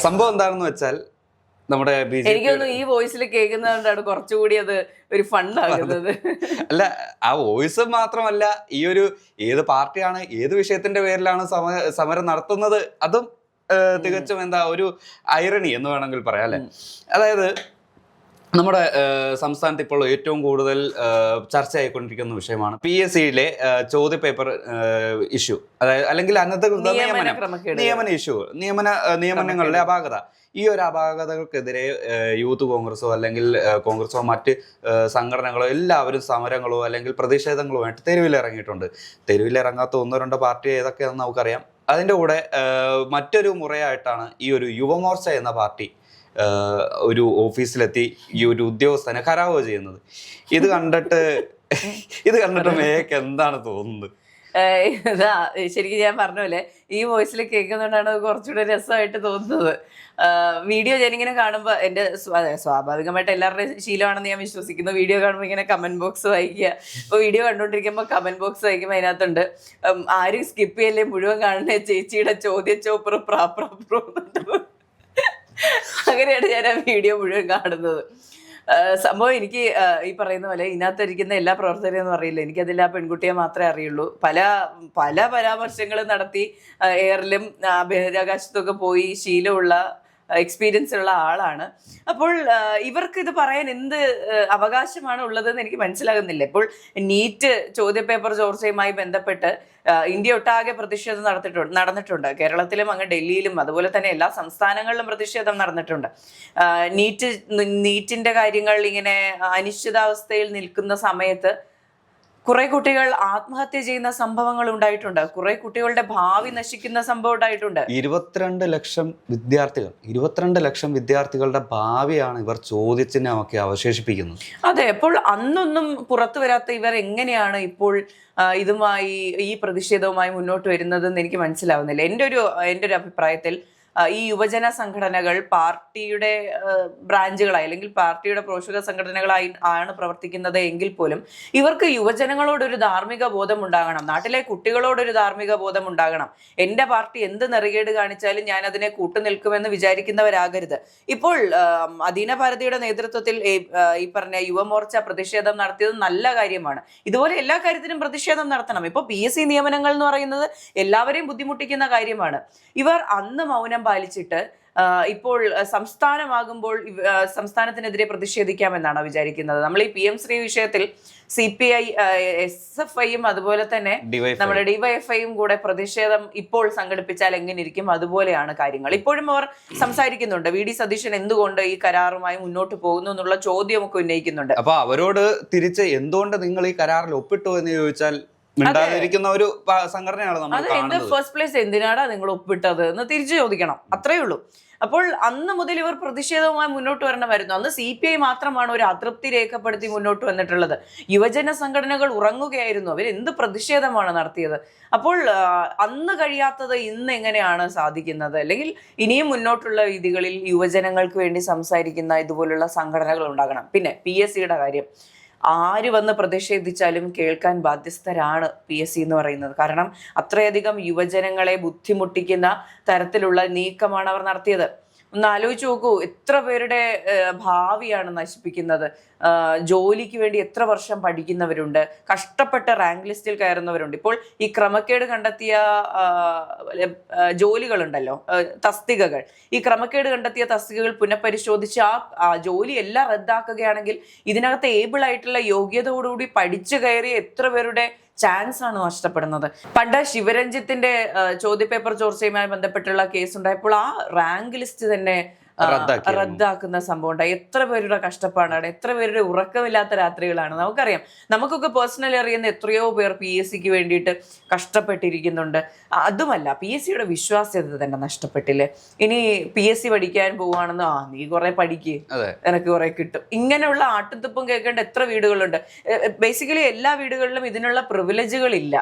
സംഭവം എന്താണെന്ന് വെച്ചാൽ നമ്മുടെ എനിക്കൊന്നും ഈ വോയിസിൽ കേൾക്കുന്നതുകൊണ്ടാണ് കുറച്ചുകൂടി അത് ഒരു ഫണ്ടാകുന്നത്. അല്ല, ആ വോയിസ് മാത്രമല്ല, ഈ ഒരു ഏത് പാർട്ടിയാണ് ഏത് വിഷയത്തിന്റെ പേരിലാണ് സമരം നടത്തുന്നത് അതും തികച്ചും ഒരു ഐറണി എന്ന് വേണമെങ്കിൽ പറയാം അല്ലെ. അതായത് നമ്മുടെ സംസ്ഥാനത്ത് ഇപ്പോൾ ഏറ്റവും കൂടുതൽ ചർച്ചയായിക്കൊണ്ടിരിക്കുന്ന വിഷയമാണ് PSCയിലെ ചോദ്യ പേപ്പർ ഇഷ്യൂ, അതായത് അല്ലെങ്കിൽ അനധികൃത നിയമനങ്ങളുടെ അപാകത. ഈ ഒരു അപാകതകൾക്കെതിരെ യൂത്ത് കോൺഗ്രസോ അല്ലെങ്കിൽ കോൺഗ്രസോ മറ്റ് സംഘടനകളോ എല്ലാവരും സമരങ്ങളോ അല്ലെങ്കിൽ പ്രതിഷേധങ്ങളോ ആയിട്ട് തെരുവിലിറങ്ങിയിട്ടുണ്ട്. തെരുവിലിറങ്ങാത്ത ഒന്നോ രണ്ടോ പാർട്ടി ഏതൊക്കെയാണെന്ന് നമുക്കറിയാം. അതിൻ്റെ കൂടെ മറ്റൊരു മുറയായിട്ടാണ് ഈ ഒരു യുവമോർച്ച എന്ന പാർട്ടി ഒരു ഓഫീസിലെത്തി ഈ ഒരു ഉദ്യോഗസ്ഥനെ ഖരാവോ ചെയ്യുന്നത്. ഇത് കണ്ടിട്ട് മേയക്ക് എന്താണ് തോന്നുന്നത്? ശരിക്കും ഞാൻ പറഞ്ഞ പോലെ ഈ വോയിസിൽ കേൾക്കുന്നതുകൊണ്ടാണ് കുറച്ചുകൂടെ രസമായിട്ട് തോന്നുന്നത്. വീഡിയോ ഞാനിങ്ങനെ കാണുമ്പോൾ എൻ്റെ സ്വാഭാവികമായിട്ട് എല്ലാവരുടെയും ശീലമാണെന്ന് ഞാൻ വിശ്വസിക്കുന്നു. വീഡിയോ കാണുമ്പോൾ ഇങ്ങനെ കമന്റ് ബോക്സ് വായിക്കുക. ഇപ്പോൾ വീഡിയോ കണ്ടുകൊണ്ടിരിക്കുമ്പോൾ കമന്റ് ബോക്സ് വായിക്കുമ്പോൾ അതിനകത്തുണ്ട് ആരും സ്കിപ്പ് ചെയ്യല്ലേ, മുഴുവൻ കാണുന്ന ചേച്ചിയുടെ ചോദ്യച്ചോപ്പർ പ്രാപ്രോ. അങ്ങനെയാണ് ഞാൻ ആ വീഡിയോ മുഴുവൻ കാണുന്നത്. സംഭവം എനിക്ക് ഈ പറയുന്ന പോലെ ഇതിനകത്തിരിക്കുന്ന എല്ലാ പ്രവർത്തകരെയും ഒന്നും അറിയില്ല. എനിക്കതിൽ ആ പെൺകുട്ടിയെ മാത്രമേ അറിയുള്ളൂ. പല പരാമർശങ്ങളും നടത്തി എയറിലും ബഹിരാകാശത്തൊക്കെ പോയി ശീലമുള്ള എക്സ്പീരിയൻസ് ഉള്ള ആളാണ്. അപ്പോൾ ഇവർക്ക് ഇത് പറയാൻ എന്ത് അവകാശമാണ് ഉള്ളതെന്ന് എനിക്ക് മനസ്സിലാകുന്നില്ല. ഇപ്പോൾ നീറ്റ് ചോദ്യപേപ്പർ ചോർച്ചയുമായി ബന്ധപ്പെട്ട് ഇന്ത്യ ഒട്ടാകെ പ്രതിഷേധം നടന്നിട്ടുണ്ട്. കേരളത്തിലും അങ്ങ് ഡൽഹിയിലും അതുപോലെ തന്നെ എല്ലാ സംസ്ഥാനങ്ങളിലും പ്രതിഷേധം നടന്നിട്ടുണ്ട്. നീറ്റിന്റെ കാര്യങ്ങൾ ഇങ്ങനെ അനിശ്ചിതാവസ്ഥയിൽ നിൽക്കുന്ന സമയത്ത് കുറെ കുട്ടികൾ ആത്മഹത്യ ചെയ്യുന്ന സംഭവങ്ങൾ ഉണ്ടായിട്ടുണ്ട്. കുറെ കുട്ടികളുടെ ഭാവി നശിക്കുന്ന സംഭവം ഉണ്ടായിട്ടുണ്ട്. 22 ലക്ഷം വിദ്യാർത്ഥികളുടെ ഭാവിയാണ് ഇവർ ചോദ്യചിഹ്നമൊക്കെ അവശേഷിപ്പിക്കുന്നത്. അതെ, അപ്പോൾ അന്നൊന്നും പുറത്തു വരാത്ത ഇവർ എങ്ങനെയാണ് ഇപ്പോൾ ഇതുമായി ഈ പ്രതിഷേധവുമായി മുന്നോട്ട് വരുന്നതെന്ന് എനിക്ക് മനസ്സിലാവുന്നില്ല. എൻ്റെ ഒരു അഭിപ്രായത്തിൽ ഈ യുവജന സംഘടനകൾ പാർട്ടിയുടെ ബ്രാഞ്ചുകളായി അല്ലെങ്കിൽ പാർട്ടിയുടെ പോഷക സംഘടനകളായി ആണ് പ്രവർത്തിക്കുന്നത് എങ്കിൽ പോലും ഇവർക്ക് യുവജനങ്ങളോടൊരു ധാർമ്മിക ബോധം ഉണ്ടാകണം. നാട്ടിലെ കുട്ടികളോടൊരു ധാർമ്മിക ബോധം ഉണ്ടാകണം. എൻ്റെ പാർട്ടി എന്ത് നെറുകേട് കാണിച്ചാലും ഞാൻ അതിനെ കൂട്ടുനിൽക്കുമെന്ന് വിചാരിക്കുന്നവരാകരുത്. ഇപ്പോൾ അദീന ഭാരതിയുടെ നേതൃത്വത്തിൽ ഈ പറഞ്ഞ യുവമോർച്ച പ്രതിഷേധം നടത്തിയത് നല്ല കാര്യമാണ്. ഇതുപോലെ എല്ലാ കാര്യത്തിനും പ്രതിഷേധം നടത്തണം. ഇപ്പോൾ PSC നിയമനങ്ങൾ എന്ന് പറയുന്നത് എല്ലാവരെയും ബുദ്ധിമുട്ടിക്കുന്ന കാര്യമാണ്. ഇവർ അന്ന് മൗനം പാലിച്ചിട്ട് ഇപ്പോൾ സംസ്ഥാനമാകുമ്പോൾ സംസ്ഥാനത്തിനെതിരെ പ്രതിഷേധിക്കാമെന്നാണ് വിചാരിക്കുന്നത്. നമ്മൾ ഈ PM ശ്രീ വിഷയത്തിൽ CPI SFIയും അതുപോലെ തന്നെ നമ്മുടെ DYFIയും കൂടെ പ്രതിഷേധം ഇപ്പോൾ സംഘടിപ്പിച്ചാൽ എങ്ങനെ ഇരിക്കും, അതുപോലെയാണ് കാര്യങ്ങൾ. ഇപ്പോഴും അവർ സംസാരിക്കുന്നുണ്ട്. VD സതീശൻ എന്തുകൊണ്ട് ഈ കരാറുമായി മുന്നോട്ട് പോകുന്നു എന്നുള്ള ചോദ്യമൊക്കെ ഉന്നയിക്കുന്നുണ്ട്. അപ്പൊ അവരോട് തിരിച്ച് എന്തുകൊണ്ട് നിങ്ങൾ ഈ കരാറിൽ ഒപ്പിട്ടു എന്ന് ചോദിച്ചാൽ മിണ്ടാതിരിക്കുന്ന ഒരു സംഘടനയാണ് നമ്മൾ. ഫസ്റ്റ് പ്ലേസ് എന്തിനാടാ നിങ്ങൾ ഒപ്പിട്ടത് എന്ന് തിരിച്ചു ചോദിക്കണം. അത്രയേ ഉള്ളൂ. അപ്പോൾ അന്ന് മുതൽ ഇവർ പ്രതിഷേധവുമായി മുന്നോട്ട് വരണമായിരുന്നു. അന്ന് CPI മാത്രമാണ് ഒരു അതൃപ്തി രേഖപ്പെടുത്തി മുന്നോട്ട് വന്നിട്ടുള്ളത്. യുവജന സംഘടനകൾ ഉറങ്ങുകയായിരുന്നു. അവർ എന്ത് പ്രതിഷേധമാണ് നടത്തിയത്? അപ്പോൾ അന്ന് കഴിയാത്തത് ഇന്ന് എങ്ങനെയാണ് സാധിക്കുന്നത്? അല്ലെങ്കിൽ ഇനിയും മുന്നോട്ടുള്ള രീതികളിൽ യുവജനങ്ങൾക്ക് വേണ്ടി സംസാരിക്കുന്ന ഇതുപോലുള്ള സംഘടനകൾ ഉണ്ടാകണം. പിന്നെ PSCയുടെ കാര്യം, ആര് വന്ന് പ്രതിഷേധിച്ചാലും കേൾക്കാൻ ബാധ്യസ്ഥരാണ് PSC എന്ന് പറയുന്നത്. കാരണം അത്രയധികം യുവജനങ്ങളെ ബുദ്ധിമുട്ടിക്കുന്ന തരത്തിലുള്ള നീക്കമാണ് അവർ നടത്തിയത്. ഒന്ന് ആലോചിച്ച് നോക്കൂ, എത്ര പേരുടെ ഭാവിയാണ് നശിപ്പിക്കുന്നത്. ജോലിക്ക് വേണ്ടി എത്ര വർഷം പഠിക്കുന്നവരുണ്ട്, കഷ്ടപ്പെട്ട് റാങ്ക് ലിസ്റ്റിൽ കയറുന്നവരുണ്ട്. ഇപ്പോൾ ഈ ക്രമക്കേട് കണ്ടെത്തിയ ജോലികളുണ്ടല്ലോ, തസ്തികകൾ, ഈ ക്രമക്കേട് കണ്ടെത്തിയ തസ്തികകൾ പുനഃപരിശോധിച്ച് ആ ജോലി എല്ലാം റദ്ദാക്കുകയാണെങ്കിൽ ഇതിനകത്ത് ഏബിൾ ആയിട്ടുള്ള യോഗ്യതയോടുകൂടി പഠിച്ചു കയറിയ എത്ര പേരുടെ ചാൻസ് ആണ് നഷ്ടപ്പെടുന്നത്. പണ്ട് ശിവരഞ്ജിത്തിന്റെ ചോദ്യപേപ്പർ ചോർച്ചയുമായി ബന്ധപ്പെട്ടുള്ള കേസ് ഉണ്ടായപ്പോൾ ആ റാങ്ക് ലിസ്റ്റ് തന്നെ റദ്ദാക്കുന്ന സംഭവം ഉണ്ടായി. എത്ര പേരുടെ കഷ്ടപ്പാടാണ്, എത്ര പേരുടെ ഉറക്കമില്ലാത്ത രാത്രികളാണ്. നമുക്കറിയാം, നമുക്കൊക്കെ പേഴ്സണലി അറിയുന്ന എത്രയോ പേർ PSCക്ക് വേണ്ടിയിട്ട് കഷ്ടപ്പെട്ടിരിക്കുന്നുണ്ട്. അതുമല്ല, PSCയുടെ വിശ്വാസ്യത തന്നെ നഷ്ടപ്പെട്ടില്ലേ. ഇനി PSC പഠിക്കാൻ പോവാണെന്ന്, നീ കുറെ പഠിക്ക്, എനക്ക് കുറെ കിട്ടും, ഇങ്ങനെയുള്ള ആട്ടുത്തുപ്പും കേൾക്കേണ്ട എത്ര വീടുകളുണ്ട്. ബേസിക്കലി എല്ലാ വീടുകളിലും ഇതിനുള്ള പ്രിവിലേജുകളില്ല.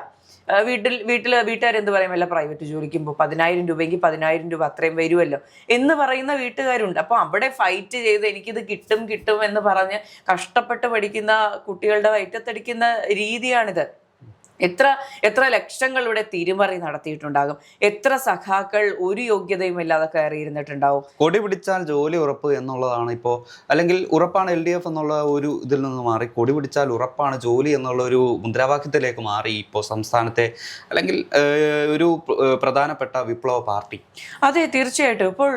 വീട്ടുകാരെന്ത് പറയും, വല്ല പ്രൈവറ്റ് ജോലിക്കുമ്പോൾ 10,000 രൂപയെങ്കിൽ 10,000 രൂപ അത്രയും വരുമല്ലോ എന്ന് പറയുന്ന വീട്ടുകാരുണ്ട്. അപ്പോൾ അവിടെ ഫൈറ്റ് ചെയ്ത് എനിക്കിത് കിട്ടും എന്ന് പറഞ്ഞ് കഷ്ടപ്പെട്ട് പഠിക്കുന്ന കുട്ടികളുടെ വയറ്റത്തടിക്കുന്ന രീതിയാണിത്. എത്ര എത്ര ലക്ഷങ്ങളുടെ തിരിമറി നടത്തിയിട്ടുണ്ടാകും, എത്ര സഖാക്കൾ ഒരു യോഗ്യതയും ഇല്ലാതെ കയറിയിരുന്നിട്ടുണ്ടാവും. കൊടി പിടിച്ചാൽ ജോലി ഉറപ്പ് എന്നുള്ളതാണ് ഇപ്പോൾ, അല്ലെങ്കിൽ ഉറപ്പാണ് LDF എന്നുള്ള ഒരു ഇതിൽ നിന്ന് മാറി കൊടി പിടിച്ചാൽ ഉറപ്പാണ് ജോലി എന്നുള്ള ഒരു മുദ്രാവാക്യത്തിലേക്ക് മാറി ഇപ്പോൾ സംസ്ഥാനത്തെ അല്ലെങ്കിൽ ഒരു പ്രധാനപ്പെട്ട വിപ്ലവ പാർട്ടി. അതെ, തീർച്ചയായിട്ടും. ഇപ്പോൾ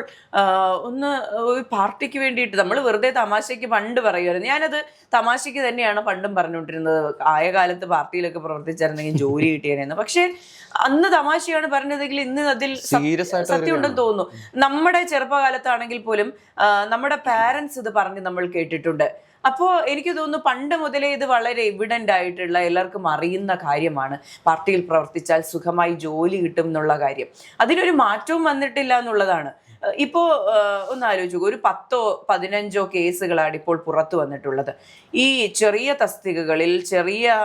ഒരു പാർട്ടിക്ക് വേണ്ടിയിട്ട് നമ്മൾ വെറുതെ തമാശയ്ക്ക് പണ്ട് പറയുമായിരുന്നു, ഞാനത് തമാശയ്ക്ക് തന്നെയാണ് പണ്ടും പറഞ്ഞുകൊണ്ടിരുന്നത്, ആയ കാലത്ത് പാർട്ടിയിലൊക്കെ പ്രവർത്തിച്ചായിരുന്നെങ്കിൽ ജോലി കിട്ടിയെന്ന്. പക്ഷെ അന്ന് തമാശയാണ് പറഞ്ഞതെങ്കിൽ ഇന്ന് അതിൽ സത്യം ഉണ്ടെന്ന് തോന്നുന്നു. നമ്മുടെ ചെറുപ്പകാലത്താണെങ്കിൽ പോലും നമ്മുടെ പാരന്റ്സ് ഇത് പറഞ്ഞ് നമ്മൾ കേട്ടിട്ടുണ്ട്. അപ്പോൾ എനിക്ക് തോന്നുന്നു പണ്ട് മുതലേ ഇത് വളരെ എവിഡന്റ് ആയിട്ടുള്ള എല്ലാവർക്കും അറിയുന്ന കാര്യമാണ്, പാർട്ടിയിൽ പ്രവർത്തിച്ചാൽ സുഖമായി ജോലി കിട്ടും എന്നുള്ള കാര്യം. അതിനൊരു മാറ്റവും വന്നിട്ടില്ല എന്നുള്ളതാണ്. ഇപ്പോ ഒന്ന് ആലോചിച്ചു, ഒരു 10-15 കേസുകളാണ് ഇപ്പോൾ പുറത്തു വന്നിട്ടുള്ളത്. ഈ ചെറിയ തസ്തികകളിൽ, ചെറിയ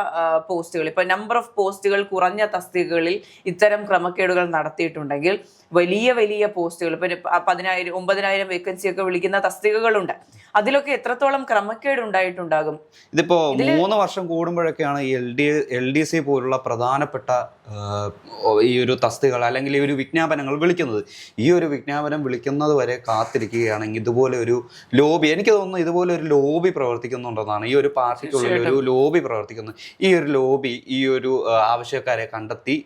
പോസ്റ്റുകൾ, ഇപ്പൊ നമ്പർ ഓഫ് പോസ്റ്റുകൾ കുറഞ്ഞ തസ്തികകളിൽ ഇത്തരം ക്രമക്കേടുകൾ നടത്തിയിട്ടുണ്ടെങ്കിൽ വലിയ വലിയ പോസ്റ്റുകൾ, ഇപ്പൊ 10,000 9,000 വേക്കൻസി ഒക്കെ വിളിക്കുന്ന തസ്തികകളുണ്ട്, അതിലൊക്കെ എത്രത്തോളം ക്രമക്കേട് ഉണ്ടായിട്ടുണ്ടാകും. ഇതിപ്പോ 3 വർഷം കൂടുമ്പോഴൊക്കെയാണ് ഈ LDC പോലുള്ള പ്രധാനപ്പെട്ട ഈ ഒരു തസ്തികൾ അല്ലെങ്കിൽ ഈ ഒരു വിജ്ഞാപനങ്ങൾ വിളിക്കുന്നത്. ഈ ഒരു വിജ്ഞാപനം വിളിക്കുന്നത് വരെ കാത്തിരിക്കുകയാണെങ്കിൽ ഇതുപോലെ ഒരു ലോബി, എനിക്ക് തോന്നുന്നു ഇതുപോലെ ഒരു ലോബി പ്രവർത്തിക്കുന്നുണ്ടെന്നാണ്. ഈ ഒരു പാർട്ടിക്കുള്ളിൽ ഒരു ലോബി പ്രവർത്തിക്കുന്നു. ഈ ഒരു ലോബി ഈ ഒരു ആവശ്യക്കാരെ കണ്ടെത്തി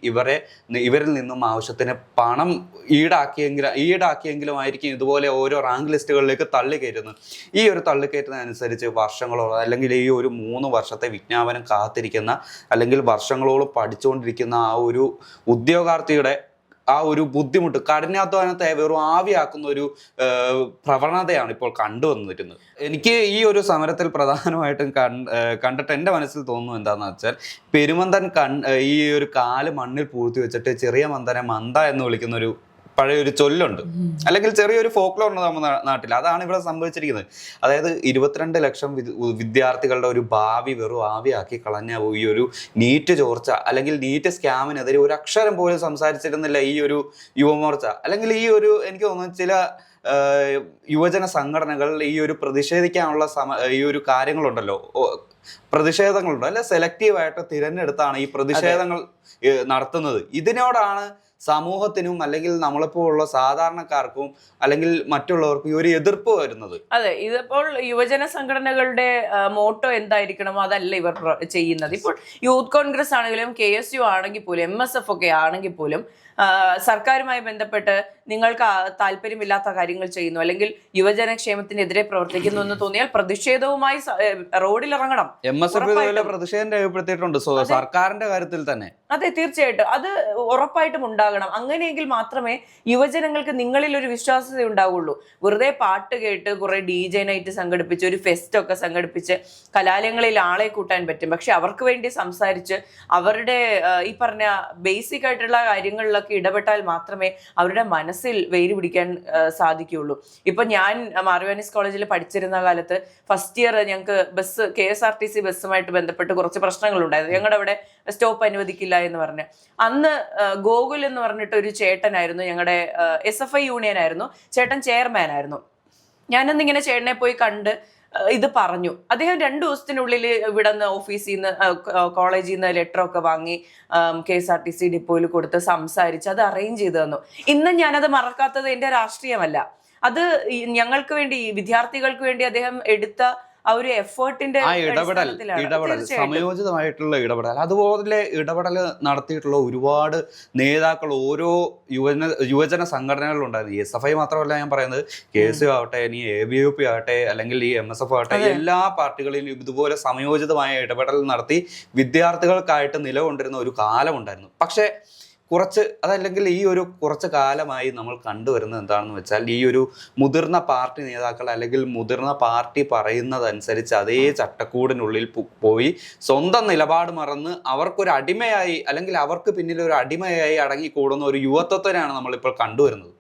ഇവരിൽ നിന്നും ആവശ്യത്തിന് പണം ഈടാക്കിയെങ്കിലും ആയിരിക്കും ഇതുപോലെ ഓരോ റാങ്ക് ലിസ്റ്റുകളിലേക്ക് തള്ളിക്കയറ്റുന്നത്. ഈ ഒരു തള്ളിക്കയറ്റുന്നതനുസരിച്ച് വർഷങ്ങളോളം അല്ലെങ്കിൽ ഈ ഒരു 3 വർഷത്തെ വിജ്ഞാപനം കാത്തിരിക്കുന്ന അല്ലെങ്കിൽ വർഷങ്ങളോളം പഠിച്ചുകൊണ്ടിരിക്കുന്ന ആ ഒരു ഉദ്യോഗാർത്ഥിയുടെ ആ ഒരു ബുദ്ധിമുട്ട്, കഠിനാധ്വാനത്തെ വെറും ആവിയാക്കുന്ന ഒരു പ്രവണതയാണ് ഇപ്പോൾ കണ്ടുവന്നിരുന്നത്. എനിക്ക് ഈ ഒരു സമരത്തിൽ പ്രധാനമായിട്ടും കണ്ടിട്ട് എൻ്റെ മനസ്സിൽ തോന്നുന്നു എന്താണെന്ന് വെച്ചാൽ, പെരുമന്തൻ ഈ ഒരു കാല് മണ്ണിൽ പൂഴ്ത്തി വെച്ചിട്ട് ചെറിയ മന്ദനെ മന്ദ എന്ന് വിളിക്കുന്നൊരു പഴയൊരു ചൊല്ലുണ്ട്, അല്ലെങ്കിൽ ചെറിയൊരു ഫോക്ലോർ ഉണ്ട് നമ്മുടെ നാട്ടിൽ. അതാണ് ഇവിടെ സംഭവിച്ചിരിക്കുന്നത്. അതായത് 22 ലക്ഷം വിദ്യാർത്ഥികളുടെ ഒരു ഭാവി വെറും ആവിയാക്കി കളഞ്ഞ ഈ ഒരു നീറ്റ് ചോർച്ച അല്ലെങ്കിൽ നീറ്റ് സ്കാമിനെതിരെ ഒരു അക്ഷരം പോലും സംസാരിച്ചിരുന്നില്ല ഈ ഒരു യുവമോർച്ച. അല്ലെങ്കിൽ ഈ ഒരു എനിക്ക് തോന്നുന്നു ചില യുവജന സംഘടനകൾ ഈ ഒരു പ്രതിഷേധിക്കാനുള്ള ഈ ഒരു കാര്യങ്ങളുണ്ടല്ലോ, പ്രതിഷേധങ്ങളുണ്ടോ അല്ലെ, സെലക്റ്റീവായിട്ട് തിരഞ്ഞെടുത്താണ് ഈ പ്രതിഷേധങ്ങൾ നടത്തുന്നത്. ഇതിനോടാണ് സമൂഹത്തിനും അല്ലെങ്കിൽ നമ്മളിപ്പോഴുള്ള സാധാരണക്കാർക്കും അല്ലെങ്കിൽ മറ്റുള്ളവർക്കും ഈ ഒരു എതിർപ്പ് വരുന്നത്. അതെ, ഇതിപ്പോൾ യുവജന സംഘടനകളുടെ മോട്ടോ എന്തായിരിക്കണമോ അതല്ല ഇവർ ചെയ്യുന്നത്. ഇപ്പോൾ യൂത്ത് കോൺഗ്രസ് ആണെങ്കിലും KSU ആണെങ്കിൽ പോലും MSF ഒക്കെ ആണെങ്കിൽ പോലും സർക്കാരുമായി ബന്ധപ്പെട്ട് നിങ്ങൾക്ക് താല്പര്യമില്ലാത്ത കാര്യങ്ങൾ ചെയ്യുന്നു അല്ലെങ്കിൽ യുവജനക്ഷേമത്തിനെതിരെ പ്രവർത്തിക്കുന്നു എന്ന് തോന്നിയാൽ പ്രതിഷേധവുമായി റോഡിലിറങ്ങണം. MSF പ്രതിഷേധം രേഖപ്പെടുത്തിയിട്ടുണ്ട് സർക്കാരിന്റെ കാര്യത്തിൽ തന്നെ. അതെ, തീർച്ചയായിട്ടും അത് ഉറപ്പായിട്ടും ഉണ്ടാകണം. അങ്ങനെയെങ്കിൽ മാത്രമേ യുവജനങ്ങൾക്ക് നിങ്ങളിൽ ഒരു വിശ്വാസ്യത ഉണ്ടാവുള്ളൂ. വെറുതെ പാട്ട് കേട്ട് കുറെ DJ നൈറ്റ് സംഘടിപ്പിച്ച് ഒരു ഫെസ്റ്റ് ഒക്കെ സംഘടിപ്പിച്ച് കലാലയങ്ങളിൽ ആളെ കൂട്ടാൻ പറ്റും. പക്ഷെ അവർക്ക് വേണ്ടി സംസാരിച്ച് അവരുടെ ഈ പറഞ്ഞ ബേസിക് ആയിട്ടുള്ള കാര്യങ്ങളിലൊക്കെ ഇടപെട്ടാൽ മാത്രമേ അവരുടെ മനസ്സിൽ വേര് പിടിക്കാൻ സാധിക്കുകയുള്ളൂ. ഇപ്പൊ ഞാൻ മാർവാനിസ് കോളേജിൽ പഠിച്ചിരുന്ന കാലത്ത് ഫസ്റ്റ് ഇയർ ഞങ്ങൾക്ക് KSRTC ബസ്സുമായിട്ട് ബന്ധപ്പെട്ട് കുറച്ച് പ്രശ്നങ്ങളുണ്ടായിരുന്നു. ഞങ്ങളുടെ അവിടെ സ്റ്റോപ്പ് അനുവദിക്കില്ല എന്ന് പറഞ്ഞ് അന്ന് ഗോകുൽ എന്ന് പറഞ്ഞിട്ട് ഒരു ചേട്ടനായിരുന്നു, ഞങ്ങളുടെ SFI യൂണിയൻ ആയിരുന്നു, ചേട്ടൻ ചെയർമാൻ ആയിരുന്നു. ഞാനന്നിങ്ങനെ ചേട്ടനെ പോയി കണ്ട് ഇത് പറഞ്ഞു. അദ്ദേഹം 2 ദിവസത്തിനുള്ളിൽ ഇവിടെ നിന്ന് ഓഫീസിൽ നിന്ന് കോളേജിൽ നിന്ന് ലെറ്ററൊക്കെ വാങ്ങി KSRTC ഡിപ്പോയിൽ കൊടുത്ത് സംസാരിച്ച് അത് അറേഞ്ച് ചെയ്ത് തന്നു. ഇന്നും ഞാനത് മറക്കാത്തത് എൻ്റെ രാഷ്ട്രീയമല്ല, അത് ഞങ്ങൾക്ക് വേണ്ടി, വിദ്യാർത്ഥികൾക്ക് വേണ്ടി അദ്ദേഹം എടുത്ത ആ ഒരു എഫേർട്ടിന്റെ ഇടപെടൽ സമയോചിതമായിട്ടുള്ള ഇടപെടൽ, അതുപോലെ ഇടപെടൽ നടത്തിയിട്ടുള്ള ഒരുപാട് നേതാക്കൾ ഓരോ യുവജന സംഘടനകളിലുണ്ടായിരുന്നു. SFI മാത്രമല്ല ഞാൻ പറയുന്നത്, KSU ആവട്ടെ, ഇനി ABUP ആവട്ടെ, അല്ലെങ്കിൽ ഈ MSF ആവട്ടെ, എല്ലാ പാർട്ടികളിലും ഇതുപോലെ സമയോചിതമായ ഇടപെടൽ നടത്തി വിദ്യാർത്ഥികൾക്കായിട്ട് നിലകൊണ്ടിരുന്ന ഒരു കാലമുണ്ടായിരുന്നു. പക്ഷേ അതല്ലെങ്കിൽ ഈ ഒരു കുറച്ച് കാലമായി നമ്മൾ കണ്ടുവരുന്നത് എന്താണെന്ന് വെച്ചാൽ, ഈ ഒരു മുതിർന്ന പാർട്ടി നേതാക്കൾ അല്ലെങ്കിൽ മുതിർന്ന പാർട്ടി പറയുന്നതനുസരിച്ച് അതേ ചട്ടക്കൂടിനുള്ളിൽ പോയി സ്വന്തം നിലപാട് മറന്ന് അവർക്കൊരു അടിമയായി അല്ലെങ്കിൽ അവർക്ക് പിന്നിൽ ഒരു അടിമയായി അടങ്ങിക്കൂടുന്ന ഒരു യുവത്വത്തിനാണ് നമ്മളിപ്പോൾ കണ്ടുവരുന്നത്.